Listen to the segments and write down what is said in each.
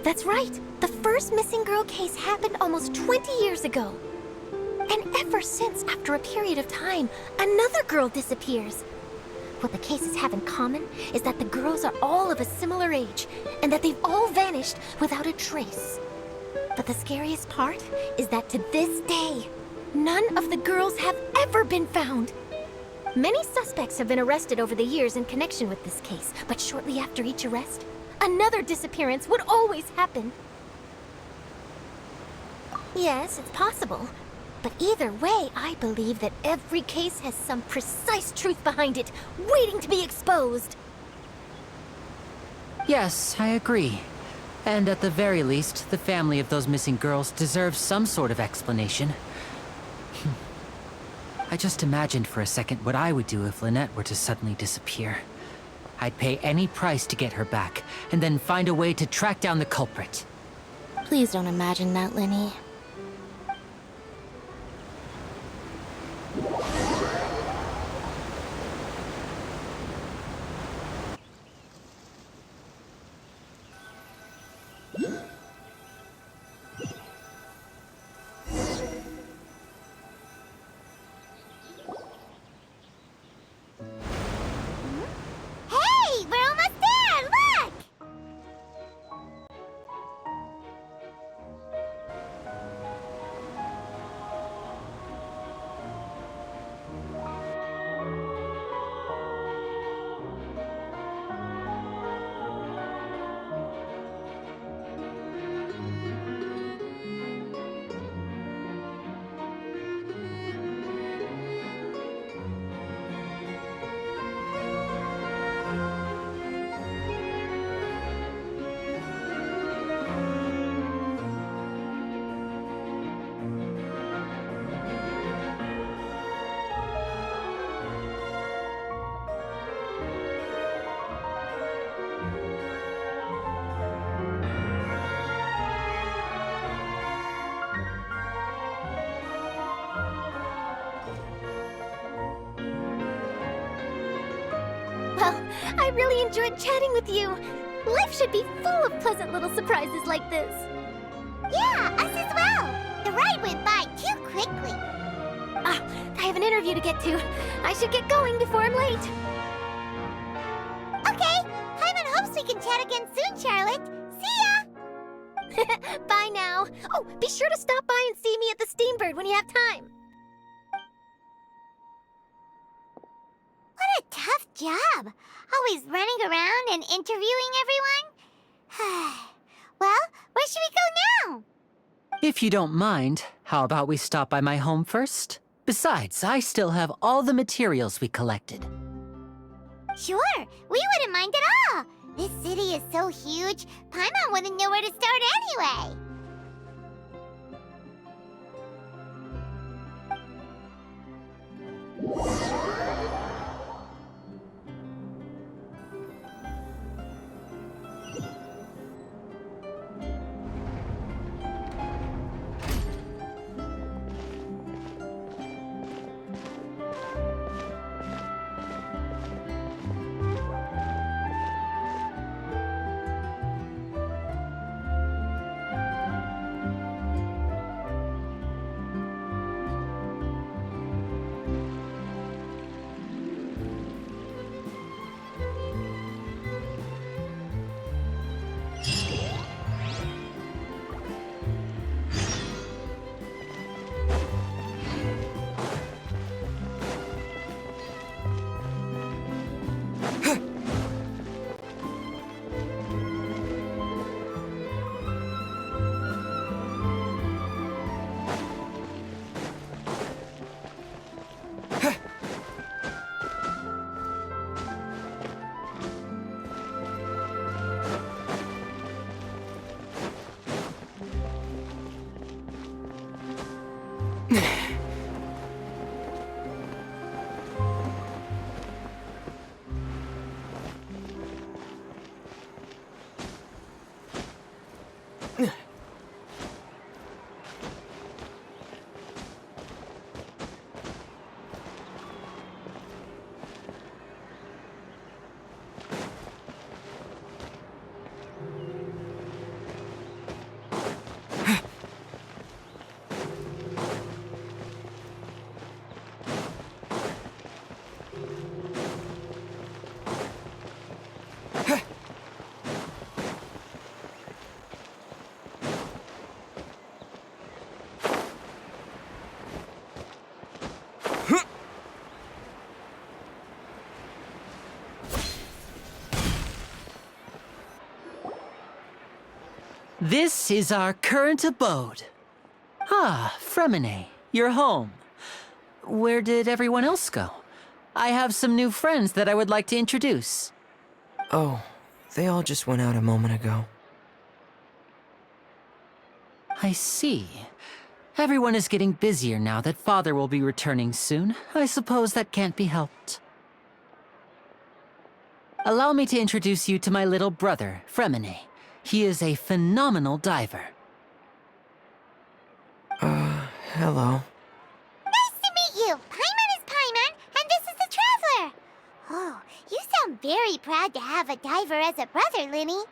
That's right. The first missing girl case happened almost 20 years ago. And ever since, after a period of time, another girl disappears. What the cases have in common is that the girls are all of a similar age, and that they've all vanished without a trace. But the scariest part is that to this day, none of the girls have ever been found. Many suspects have been arrested over the years in connection with this case, but shortly after each arrest, another disappearance would always happen. Yes, it's possible. But either way, I believe that every case has some precise truth behind it, waiting to be exposed. Yes, I agree. And at the very least, the family of those missing girls deserves some sort of explanation. I just imagined for a second what I would do if Lynette were to suddenly disappear. I'd pay any price to get her back, and then find a way to track down the culprit. Please don't imagine that, Lenny. Hey, we're almost there! Look! Well, I really enjoyed chatting with you. Life should be full of pleasant little surprises like this. Yeah, us as well! The ride went by too quickly. Ah, I have an interview to get to. I should get going before I'm late. Okay, Paimon hopes we can chat again soon, Charlotte. See ya! Bye now. Oh, be sure to stop by and see me at the Steambird when you have time. What a tough job. Always running around and interviewing everyone. Well, where should we go now? If you don't mind, how about we stop by my home first? Besides, I still have all the materials we collected. Sure, we wouldn't mind at all. This city is so huge, Paimon wouldn't know where to start anyway. This is our current abode. Ah, Fremine, you're home. Where did everyone else go? I have some new friends that I would like to introduce. Oh, they all just went out a moment ago. I see. Everyone is getting busier now that Father will be returning soon. I suppose that can't be helped. Allow me to introduce you to my little brother, Fremine. He is a phenomenal diver. Hello. Nice to meet you. Paimon is Paimon, and this is the Traveler. Oh, you sound very proud to have a diver as a brother, Linny.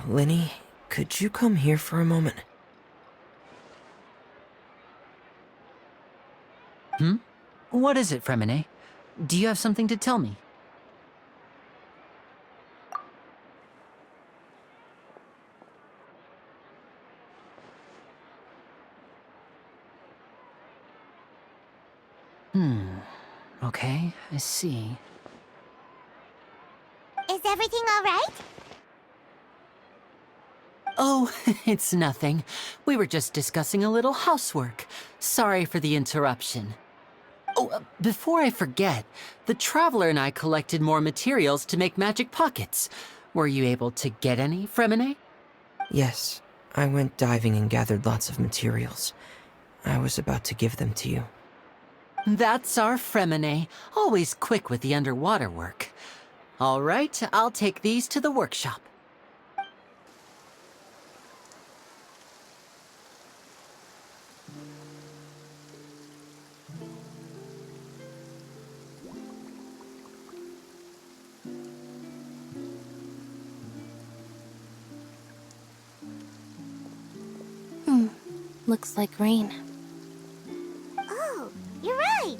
Linny, could you come here for a moment? What is it, Fremine? Do you have something to tell me? Okay, I see. Is everything all right? Oh, it's nothing. We were just discussing a little housework. Sorry for the interruption. Oh, before I forget, the Traveler and I collected more materials to make magic pockets. Were you able to get any, Fremine? Yes, I went diving and gathered lots of materials. I was about to give them to you. That's our Fremine, always quick with the underwater work. All right, I'll take these to the workshop. Looks like rain. Oh, you're right.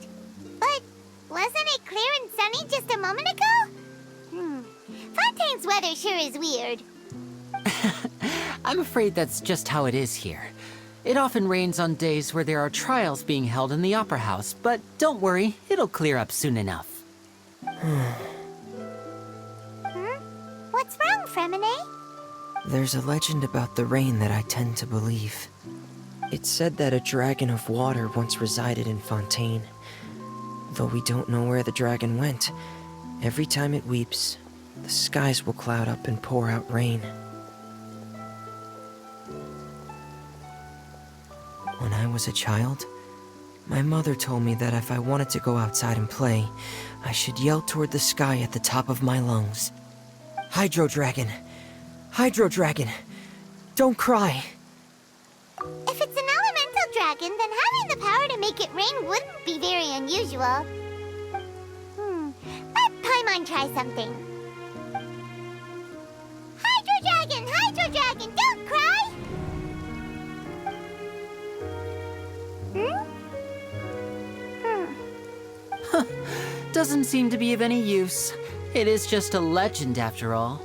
But wasn't it clear and sunny just a moment ago? Fontaine's weather sure is weird. I'm afraid that's just how it is here. It often rains on days where there are trials being held in the Opera House, but don't worry, it'll clear up soon enough. What's wrong, Fremine? There's a legend about the rain that I tend to believe. It's said that a dragon of water once resided in Fontaine. Though we don't know where the dragon went, every time it weeps, the skies will cloud up and pour out rain. When I was a child, my mother told me that if I wanted to go outside and play, I should yell toward the sky at the top of my lungs. Hydro Dragon! Hydro Dragon! Don't cry! If it's an elemental dragon, then having the power to make it rain wouldn't be very unusual. Let Paimon try something. Hydro Dragon, don't cry! Doesn't seem to be of any use. It is just a legend after all.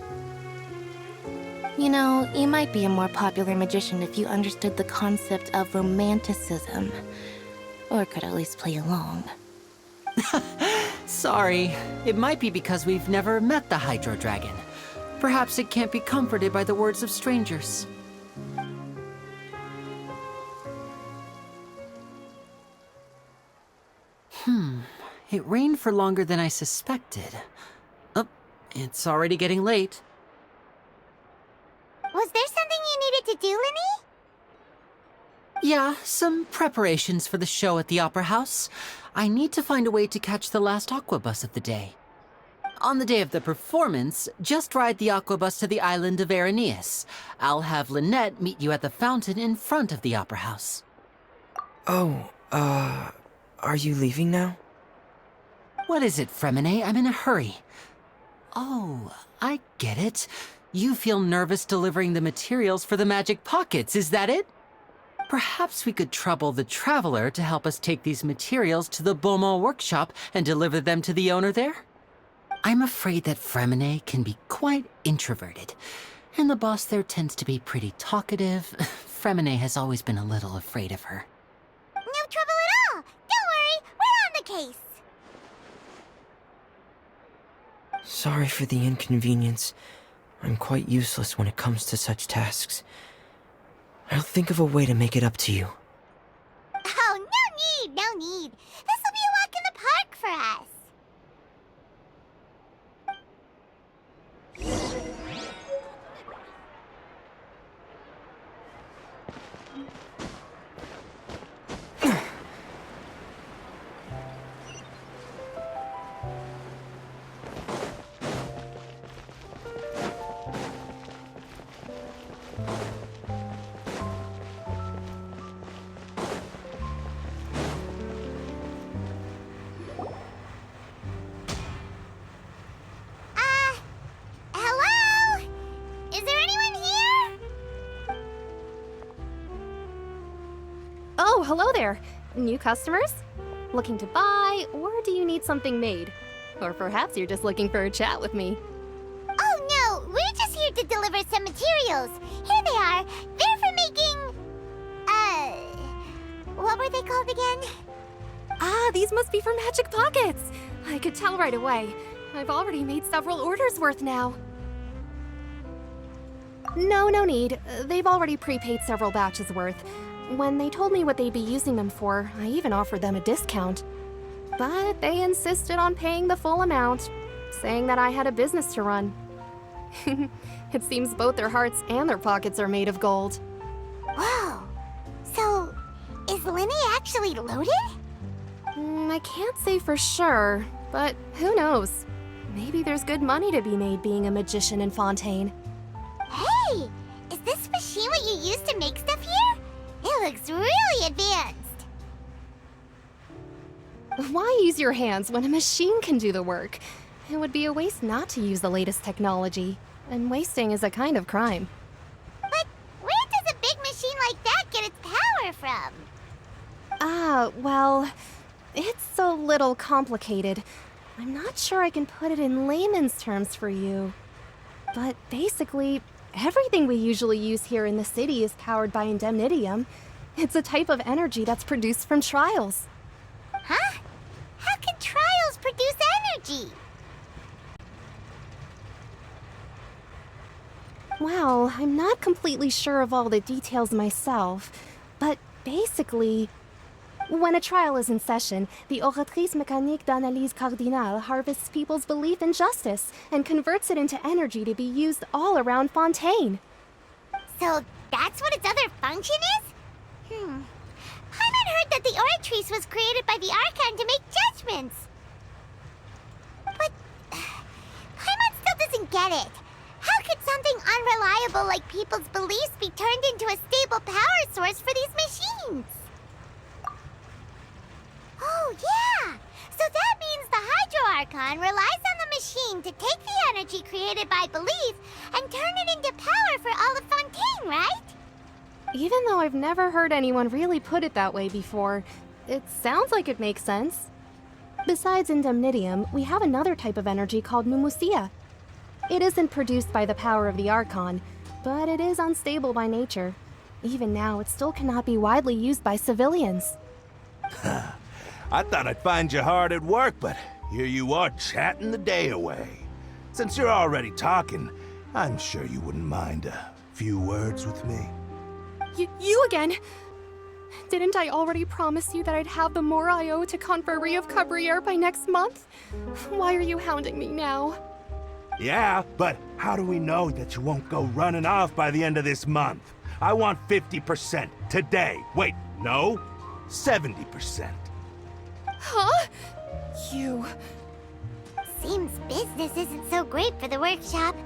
You know, you might be a more popular magician if you understood the concept of romanticism. Or could at least play along. Sorry, it might be because we've never met the Hydro Dragon. Perhaps it can't be comforted by the words of strangers. It rained for longer than I suspected. Oh, it's already getting late. Was there something you needed to do, Linny? Yeah, some preparations for the show at the Opera House. I need to find a way to catch the last aqua bus of the day. On the day of the performance, just ride the aqua bus to the island of Araneus. I'll have Lynette meet you at the fountain in front of the Opera House. Oh, are you leaving now? What is it, Fremine? I'm in a hurry. Oh, I get it. You feel nervous delivering the materials for the magic pockets, is that it? Perhaps we could trouble the Traveler to help us take these materials to the Beaumont workshop and deliver them to the owner there? I'm afraid that Fremine can be quite introverted, and the boss there tends to be pretty talkative. Fremine has always been a little afraid of her. No trouble at all. Don't worry, we're on the case. Sorry for the inconvenience. I'm quite useless when it comes to such tasks. I'll think of a way to make it up to you. Oh, no need, no need. This will be a walk in the park for us. Hello? Is there anyone here? Oh, hello there. New customers? Looking to buy, or do you need something made? Or perhaps you're just looking for a chat with me. Oh no, we're just here to deliver some materials. Here they are. They're for making... what were they called again? Ah, these must be for Magic Pockets. I could tell right away. I've already made several orders worth now. No need. They've already prepaid several batches worth. When they told me what they'd be using them for, I even offered them a discount. But they insisted on paying the full amount, saying that I had a business to run. It seems both their hearts and their pockets are made of gold. Whoa. So, is Linny actually loaded? I can't say for sure, but who knows? Maybe there's good money to be made being a magician in Fontaine. Hey! Is this machine what you use to make stuff here? It looks really advanced. Why use your hands when a machine can do the work? It would be a waste not to use the latest technology, and wasting is a kind of crime. But where does a big machine like that get its power from? Well, it's a little complicated. I'm not sure I can put it in layman's terms for you. But basically, everything we usually use here in the city is powered by indemnitium. It's a type of energy that's produced from trials. Huh? How can trials produce energy? Well, I'm not completely sure of all the details myself, but basically, when a trial is in session, the Oratrice Mécanique d'Analyse Cardinale harvests people's belief in justice and converts it into energy to be used all around Fontaine. So that's what its other function is? Paimon heard that the Oratrice was created by the Archon to make judgments. But Paimon still doesn't get it. How could something unreliable like people's beliefs be turned into a stable power source for these machines? Oh, yeah! So that means the Hydro Archon relies on the machine to take the energy created by belief and turn it into power for all of Fontaine, right? Even though I've never heard anyone really put it that way before, it sounds like it makes sense. Besides indemnitium, we have another type of energy called Mumusia. It isn't produced by the power of the Archon, but it is unstable by nature. Even now, it still cannot be widely used by civilians. I thought I'd find you hard at work, but here you are chatting the day away. Since you're already talking, I'm sure you wouldn't mind a few words with me. You again? Didn't I already promise you that I'd have the more I owe to Confrérie of Cabriere by next month? Why are you hounding me now? Yeah, but how do we know that you won't go running off by the end of this month? I want 50% today. Wait, no, 70%. Huh? You... Seems business isn't so great for the workshop.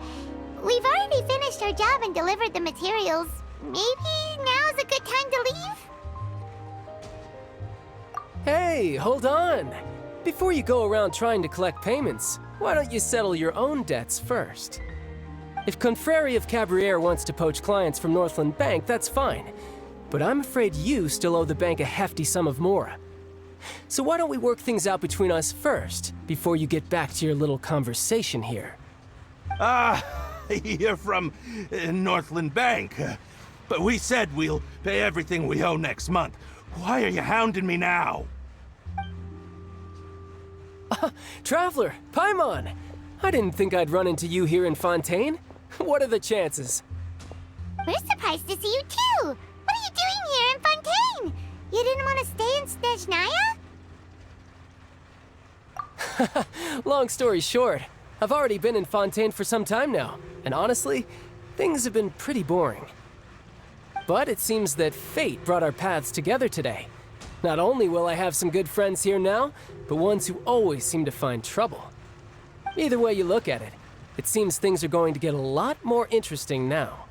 We've already finished our job and delivered the materials. Maybe now's a good time to leave? Hey, hold on! Before you go around trying to collect payments, why don't you settle your own debts first? If Confrérie of Cabriere wants to poach clients from Northland Bank, that's fine. But I'm afraid you still owe the bank a hefty sum of mora. So why don't we work things out between us first, before you get back to your little conversation here? You're from Northland Bank. But we said we'll pay everything we owe next month. Why are you hounding me now? Traveler, Paimon! I didn't think I'd run into you here in Fontaine. What are the chances? We're surprised to see you too. What are you doing here in Fontaine? You didn't want to stay in Snezhnaya? Long story short, I've already been in Fontaine for some time now, and honestly, things have been pretty boring. But it seems that fate brought our paths together today. Not only will I have some good friends here now, but ones who always seem to find trouble. Either way you look at it, it seems things are going to get a lot more interesting now.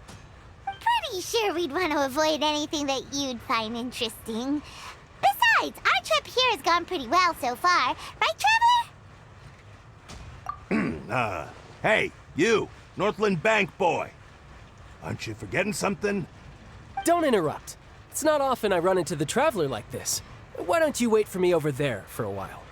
Pretty sure we'd want to avoid anything that you'd find interesting. Besides, our trip here has gone pretty well so far. Right, Traveler? Hey, you, Northland Bank boy. Aren't you forgetting something? Don't interrupt. It's not often I run into the Traveler like this. Why don't you wait for me over there for a while?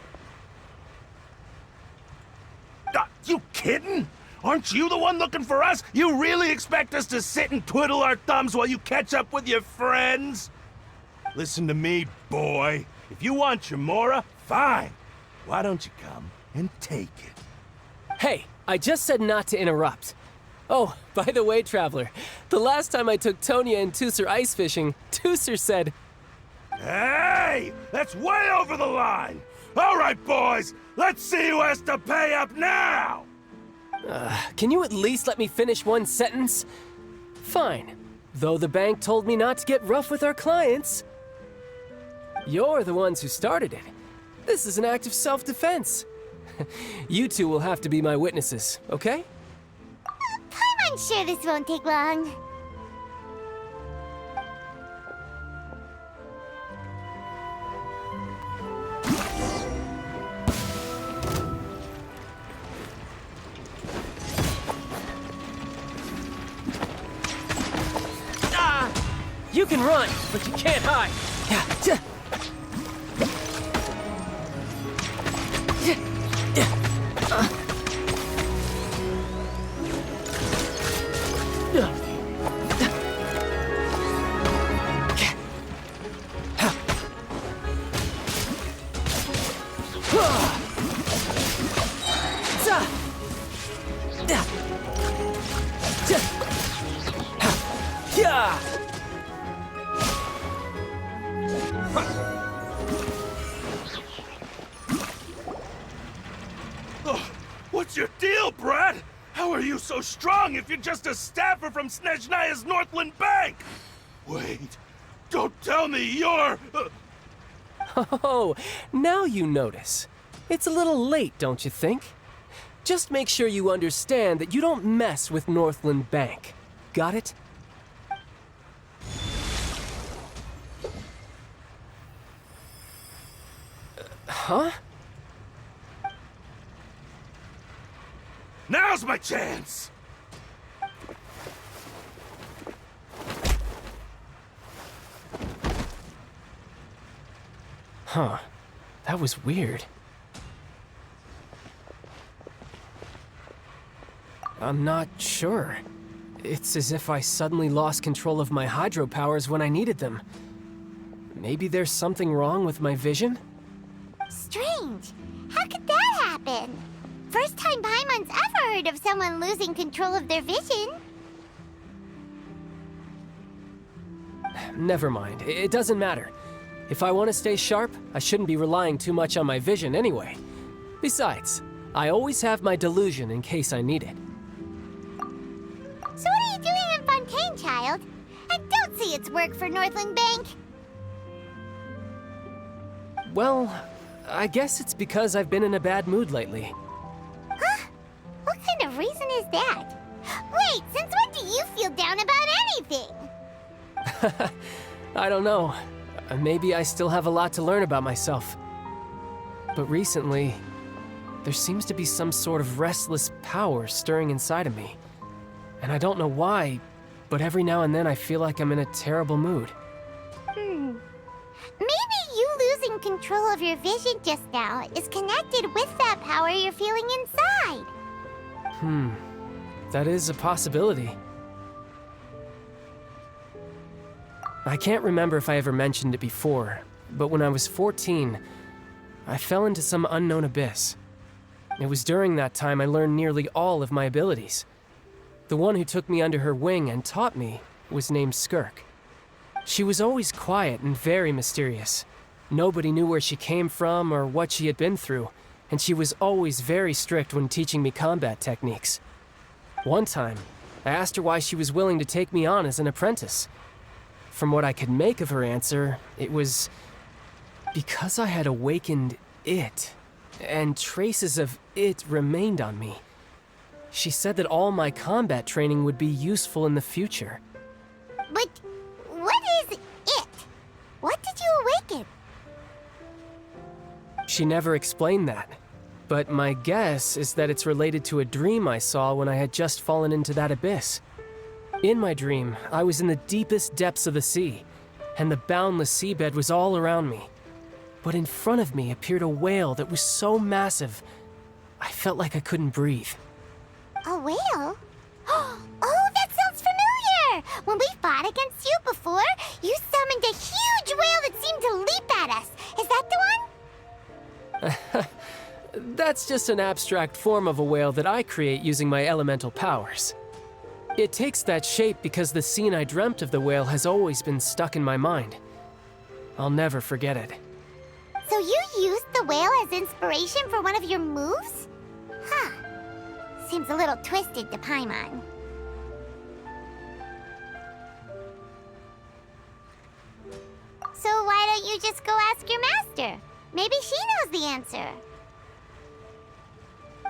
You kidding? Aren't you the one looking for us? You really expect us to sit and twiddle our thumbs while you catch up with your friends? Listen to me, boy. If you want your Mora, fine. Why don't you come and take it? Hey, I just said not to interrupt. Oh, by the way, Traveler, the last time I took Tonya and Tusser ice fishing, Tusser said, Hey! That's way over the line! All right, boys, let's see who has to pay up now! can you at least let me finish one sentence? Fine, though the bank told me not to get rough with our clients. You're the ones who started it. This is an act of self-defense. You two will have to be my witnesses, okay? I'm sure this won't take long. You can run, but you can't hide. What's your deal, Brad? How are you so strong if you're just a staffer from Snezhnaya's Northland Bank? Wait, don't tell me you're... Oh, now you notice. It's a little late, don't you think? Just make sure you understand that you don't mess with Northland Bank. Got it? Huh? Now's my chance! Huh. That was weird. I'm not sure. It's as if I suddenly lost control of my hydro powers when I needed them. Maybe there's something wrong with my vision? Strange. How could that happen? First time Paimon's ever heard of someone losing control of their vision. Never mind. It doesn't matter. If I want to stay sharp, I shouldn't be relying too much on my vision anyway. Besides, I always have my delusion in case I need it. So what are you doing in Fontaine, child? I don't see its work for Northland Bank. Well, I guess it's because I've been in a bad mood lately. Huh? What kind of reason is that? Wait, since when do you feel down about anything? I don't know. Maybe I still have a lot to learn about myself. But recently, there seems to be some sort of restless power stirring inside of me. And I don't know why, but every now and then I feel like I'm in a terrible mood. Maybe you losing control of your vision just now is connected with that power you're feeling inside. That is a possibility. I can't remember if I ever mentioned it before, but when I was 14, I fell into some unknown abyss. It was during that time I learned nearly all of my abilities. The one who took me under her wing and taught me was named Skirk. She was always quiet and very mysterious. Nobody knew where she came from or what she had been through, and she was always very strict when teaching me combat techniques. One time, I asked her why she was willing to take me on as an apprentice. From what I could make of her answer, it was because I had awakened it, and traces of it remained on me. She said that all my combat training would be useful in the future. But what is it? What did you awaken? She never explained that, but my guess is that it's related to a dream I saw when I had just fallen into that abyss. In my dream, I was in the deepest depths of the sea, and the boundless seabed was all around me. But in front of me appeared a whale that was so massive, I felt like I couldn't breathe. A whale? Oh, that sounds familiar! When we fought against you before, you summoned a huge whale that seemed to leap at us. Is that the one? That's just an abstract form of a whale that I create using my elemental powers. It takes that shape because the scene I dreamt of the whale has always been stuck in my mind. I'll never forget it. So you used the whale as inspiration for one of your moves? Huh. Seems a little twisted to Paimon. So why don't you just go ask your master? Maybe she knows the answer.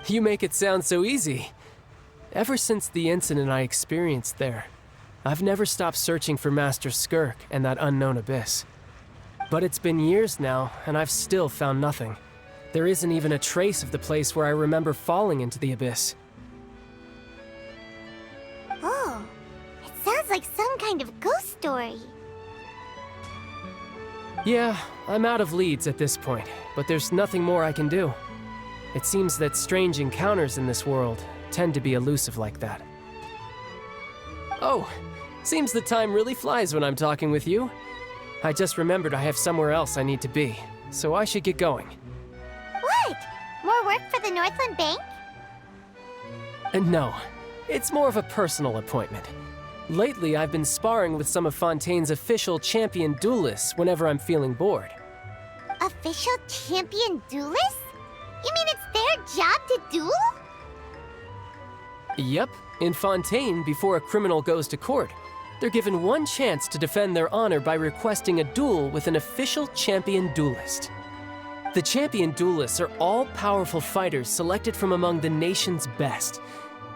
You make it sound so easy. Ever since the incident I experienced there, I've never stopped searching for Master Skirk and that unknown abyss. But it's been years now, and I've still found nothing. There isn't even a trace of the place where I remember falling into the abyss. Oh, it sounds like some kind of ghost story. Yeah, I'm out of leads at this point, but there's nothing more I can do. It seems that strange encounters in this world tend to be elusive like that. Oh, seems the time really flies when I'm talking with you. I just remembered I have somewhere else I need to be, so I should get going. What? More work for the Northland Bank? And no, it's more of a personal appointment. Lately, I've been sparring with some of Fontaine's official champion duelists whenever I'm feeling bored. Official champion duelists? You mean it's their job to duel? Yep, in Fontaine, before a criminal goes to court, they're given one chance to defend their honor by requesting a duel with an official champion duelist. The champion duelists are all-powerful fighters selected from among the nation's best,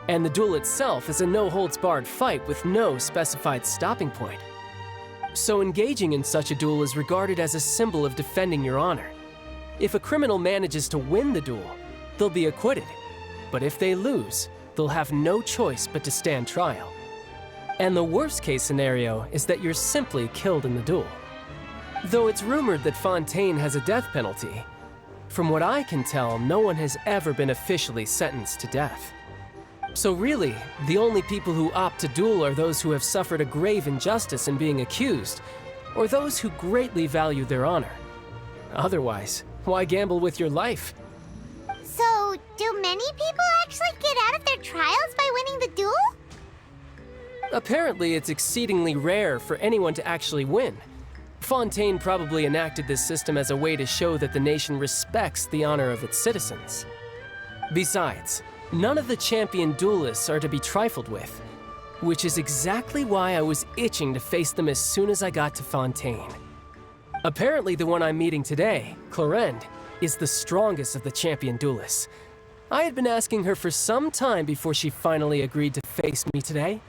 and the duel itself is a no-holds-barred fight with no specified stopping point. So engaging in such a duel is regarded as a symbol of defending your honor. If a criminal manages to win the duel, they'll be acquitted, but if they lose, they'll have no choice but to stand trial. And the worst-case scenario is that you're simply killed in the duel. Though it's rumored that Fontaine has a death penalty, from what I can tell, no one has ever been officially sentenced to death. So really, the only people who opt to duel are those who have suffered a grave injustice in being accused, or those who greatly value their honor. Otherwise, why gamble with your life? So, do many people actually get out of their trials by winning the duel? Apparently, it's exceedingly rare for anyone to actually win. Fontaine probably enacted this system as a way to show that the nation respects the honor of its citizens. Besides, none of the champion duelists are to be trifled with, which is exactly why I was itching to face them as soon as I got to Fontaine. Apparently, the one I'm meeting today, Clorinde, is the strongest of the champion duelists. I had been asking her for some time before she finally agreed to face me today.